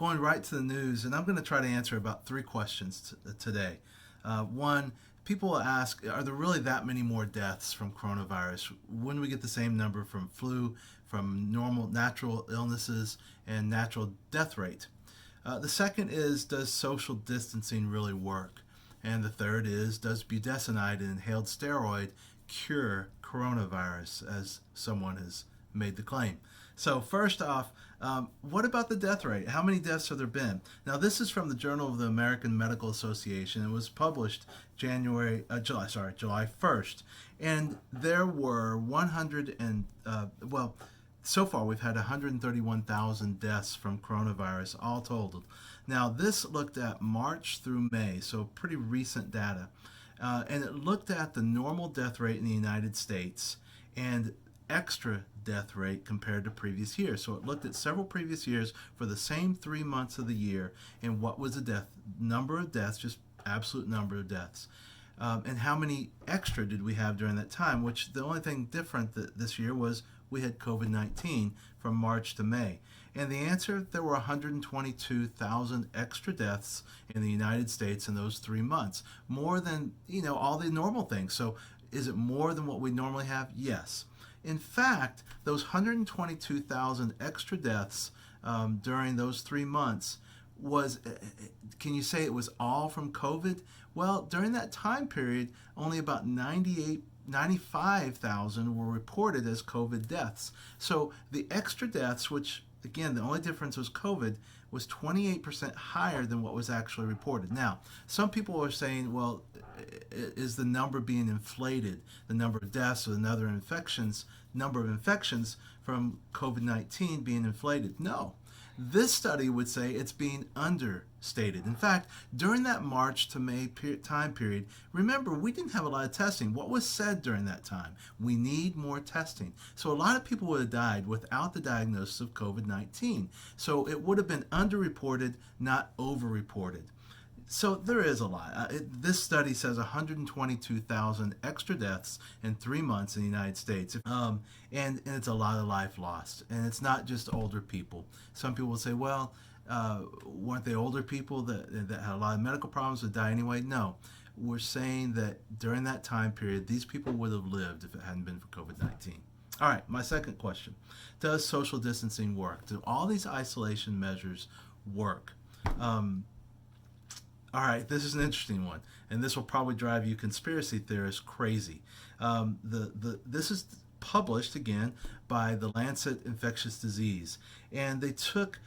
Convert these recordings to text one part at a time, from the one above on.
going right to the news, and I'm going to try to answer about three questions today. One, people ask, are there really that many more deaths from coronavirus? Wouldn't we get the same number from flu, from normal natural illnesses, and natural death rate? The second is, does social distancing really work? And the third is, does budesonide, an inhaled steroid, cure coronavirus, as someone has made the claim? So first off, what about the death rate? How many deaths have there been? Now, this is from the Journal of the American Medical Association. It was published July 1st. And there were so far we've had 131,000 deaths from coronavirus all totaled. Now, this looked at March through May, so pretty recent data. And it looked at the normal death rate in the United States and extra death rate compared to previous years. So it looked at several previous years for the same 3 months of the year and what was the number of deaths, just absolute number of deaths. And how many extra did we have during that time, which the only thing different this year was we had COVID-19 from March to May. And the answer, there were 122,000 extra deaths in the United States in those 3 months, more than, all the normal things. So is it more than what we normally have? Yes. In fact, those 122,000 extra deaths during those 3 months can you say it was all from COVID? Well, during that time period, only about 95,000 were reported as COVID deaths. So the extra deaths, which again, the only difference was COVID, was 28% higher than what was actually reported. Now, some people are saying, well, is the number being inflated, the number of deaths or the number of infections from COVID-19 being inflated? No. This study would say it's being understated. In fact, during that March to May time period, remember, we didn't have a lot of testing. What was said during that time? We need more testing. So a lot of people would have died without the diagnosis of COVID-19. So it would have been underreported, not overreported. So there is a lot. This study says 122,000 extra deaths in 3 months in the United States. And it's a lot of life lost. And it's not just older people. Some people will say, well, weren't they older people that had a lot of medical problems that die anyway? No. We're saying that during that time period, these people would have lived if it hadn't been for COVID-19. All right, my second question. Does social distancing work? Do all these isolation measures work? All right, this is an interesting one, and this will probably drive you conspiracy theorists crazy. This is published, again, by the Lancet Infectious Disease, and they took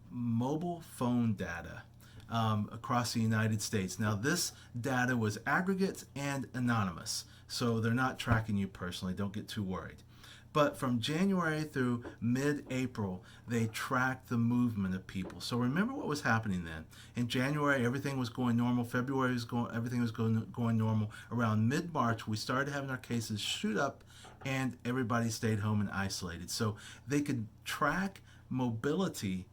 mobile phone data across the United States. Now, this data was aggregate and anonymous, so they're not tracking you personally. Don't get too worried. But from January through mid-April, they tracked the movement of people. So remember what was happening then. In January, everything was going normal. February, everything was going normal. Around mid-March, we started having our cases shoot up, and everybody stayed home and isolated. So they could track mobility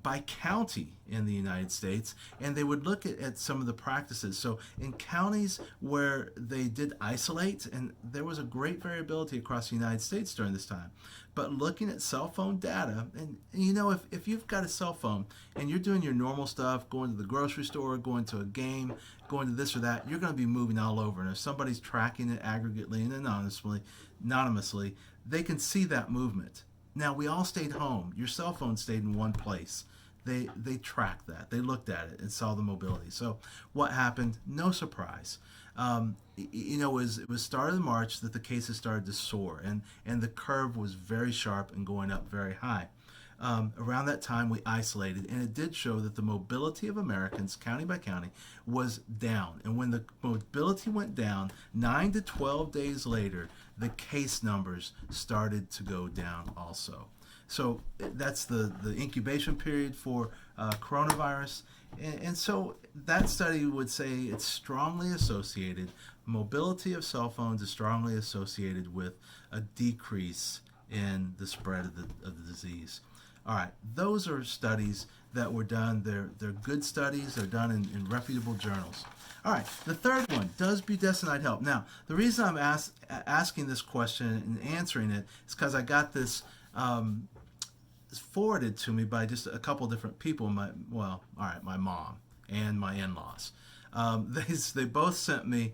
by county in the United States, and they would look at some of the practices. So in counties where they did isolate, and there was a great variability across the United States during this time, but looking at cell phone data, and if you've got a cell phone and you're doing your normal stuff, going to the grocery store, going to a game, going to this or that, you're going to be moving all over. And if somebody's tracking it aggregately and anonymously, they can see that movement. Now, we all stayed home. Your cell phone stayed in one place. They tracked that. They looked at it and saw the mobility. So what happened? No surprise. It was start of March that the cases started to soar, and the curve was very sharp and going up very high. Around that time, we isolated, and it did show that the mobility of Americans, county by county, was down. And when the mobility went down, 9 to 12 days later, the case numbers started to go down also. So that's the incubation period for coronavirus. And so that study would say it's strongly associated, mobility of cell phones is strongly associated with a decrease in the spread of the disease. All right, those are studies that were done. They're good studies. They're done in reputable journals. All right, the third one, does budesonide help? Now, the reason I'm asking this question and answering it is because I got this forwarded to me by just a couple different people. My mom and my in-laws. They both sent me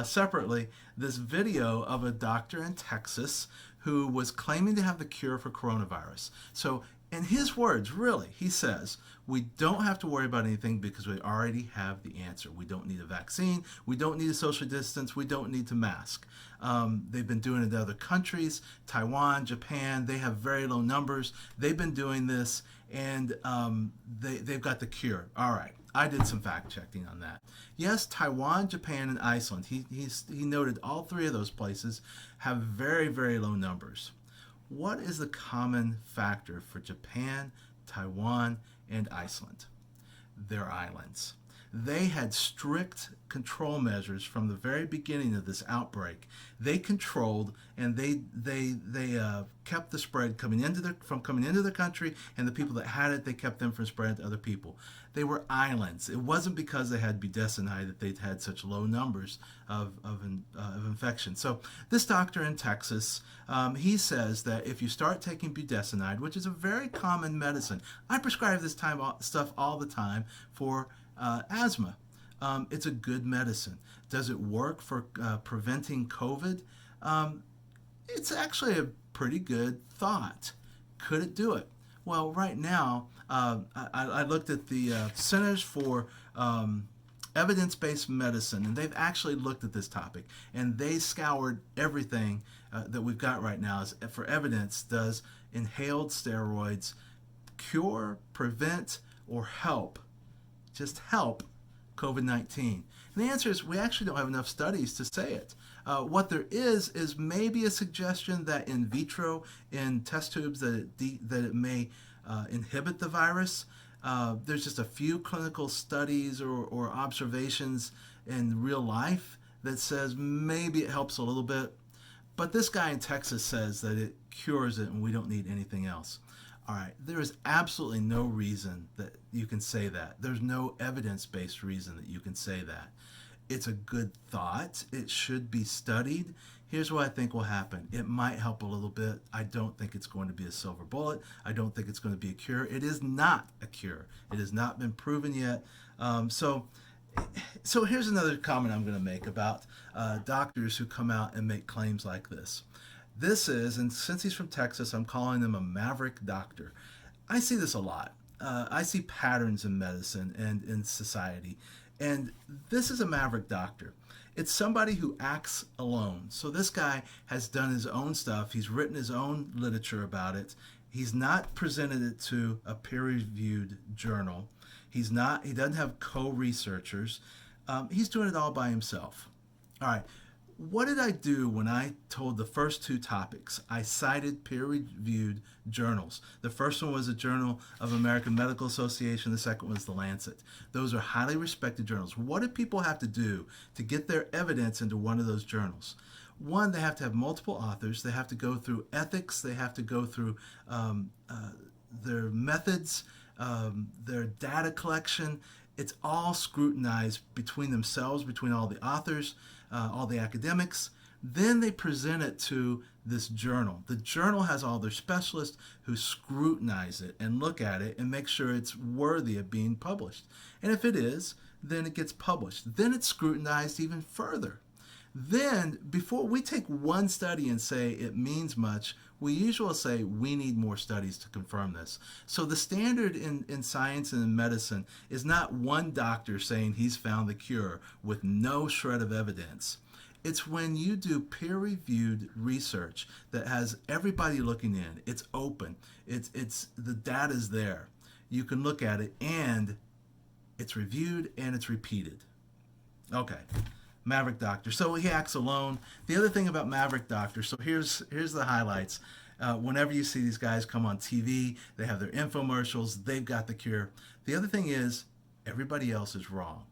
separately this video of a doctor in Texas who was claiming to have the cure for coronavirus. So, in his words, really, he says, we don't have to worry about anything because we already have the answer. We don't need a vaccine. We don't need a social distance. We don't need to mask. They've been doing it in other countries, Taiwan, Japan. They have very low numbers. They've been doing this, and they've got the cure. All right. I did some fact checking on that. Yes, Taiwan, Japan, and Iceland. He noted all three of those places have very, very low numbers. What is the common factor for Japan, Taiwan, and Iceland? Their islands. They had strict control measures from the very beginning of this outbreak. They controlled and they kept the spread coming into the country, and the people that had it, they kept them from spreading to other people. They were islands. It wasn't because they had budesonide that they'd had such low numbers of infection. So this doctor in Texas, he says that if you start taking budesonide, which is a very common medicine, I prescribe this stuff all the time for asthma. It's a good medicine. Does it work for preventing COVID? It's actually a pretty good thought. Could it do it? Well, right now, I looked at the Centers for Evidence-Based Medicine, and they've actually looked at this topic, and they scoured everything that we've got right now for evidence. Does inhaled steroids cure, prevent, or just help COVID-19? And the answer is we actually don't have enough studies to say it. What there is maybe a suggestion that in vitro, in test tubes, that it may inhibit the virus. There's just a few clinical studies or observations in real life that says maybe it helps a little bit. But this guy in Texas says that it cures it and we don't need anything else. All right, there is absolutely no reason that you can say that. There's no evidence-based reason that you can say that. It's a good thought. It should be studied. Here's what I think will happen. It might help a little bit. I don't think it's going to be a silver bullet. I don't think it's going to be a cure. It is not a cure. It has not been proven yet. So here's another comment I'm going to make about doctors who come out and make claims like this. This is, and since he's from Texas, I'm calling him a maverick doctor. I see this a lot. I see patterns in medicine and in society. And this is a maverick doctor. It's somebody who acts alone. So this guy has done his own stuff. He's written his own literature about it. He's not presented it to a peer-reviewed journal. He doesn't have co-researchers. He's doing it all by himself. All right. What did I do when I told the first two topics? I cited peer-reviewed journals. The first one was the Journal of American Medical Association. The second was The Lancet. Those are highly respected journals. What do people have to do to get their evidence into one of those journals? One, they have to have multiple authors. They have to go through ethics. They have to go through their methods, their data collection. It's all scrutinized between themselves, between all the authors, all the academics. Then they present it to this journal. The journal has all their specialists who scrutinize it and look at it and make sure it's worthy of being published. And if it is, then it gets published. Then it's scrutinized even further. Then, before we take one study and say it means much, we usually say we need more studies to confirm this. So the standard in science and in medicine is not one doctor saying he's found the cure with no shred of evidence. It's when you do peer-reviewed research that has everybody looking in. It's open. It's the data's there. You can look at it, and it's reviewed and it's repeated. Okay. Maverick doctor. So he acts alone. The other thing about Maverick doctor, so here's the highlights. Whenever you see these guys come on TV, they have their infomercials, they've got the cure. The other thing is, everybody else is wrong.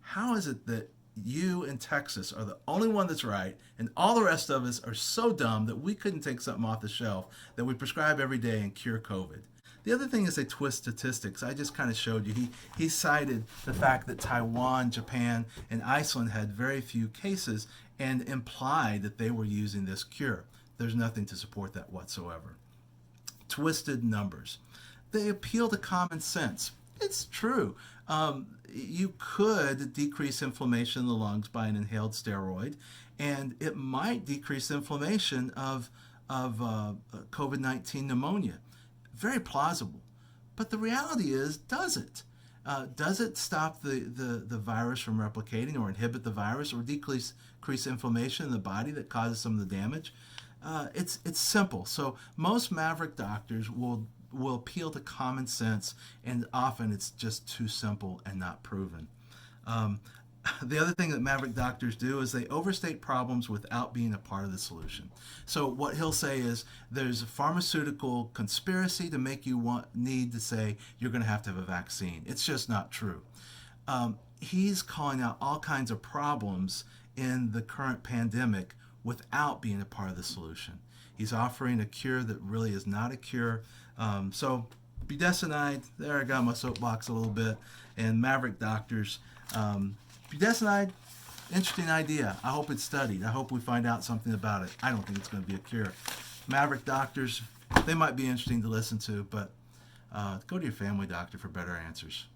How is it that you in Texas are the only one that's right, and all the rest of us are so dumb that we couldn't take something off the shelf that we prescribe every day and cure COVID? The other thing is they twist statistics. I just kind of showed you. He cited the fact that Taiwan, Japan, and Iceland had very few cases and implied that they were using this cure. There's nothing to support that whatsoever. twisted numbers. They appeal to common sense. It's true. You could decrease inflammation in the lungs by an inhaled steroid, and it might decrease inflammation of COVID-19 pneumonia. Very plausible. But the reality is, does it? Does it stop the virus from replicating or inhibit the virus or decrease inflammation in the body that causes some of the damage? It's simple. So most maverick doctors will appeal to common sense, and often it's just too simple and not proven. The other thing that maverick doctors do is they overstate problems without being a part of the solution. So what he'll say is there's a pharmaceutical conspiracy to make you need to say you're going to have a vaccine. It's just not true. He's calling out all kinds of problems in the current pandemic without being a part of the solution. He's offering a cure that really is not a cure. So budesonide, there I got my soapbox a little bit, and maverick doctors. Budesonide, interesting idea. I hope it's studied. I hope we find out something about it. I don't think it's going to be a cure. Maverick doctors, they might be interesting to listen to, but go to your family doctor for better answers.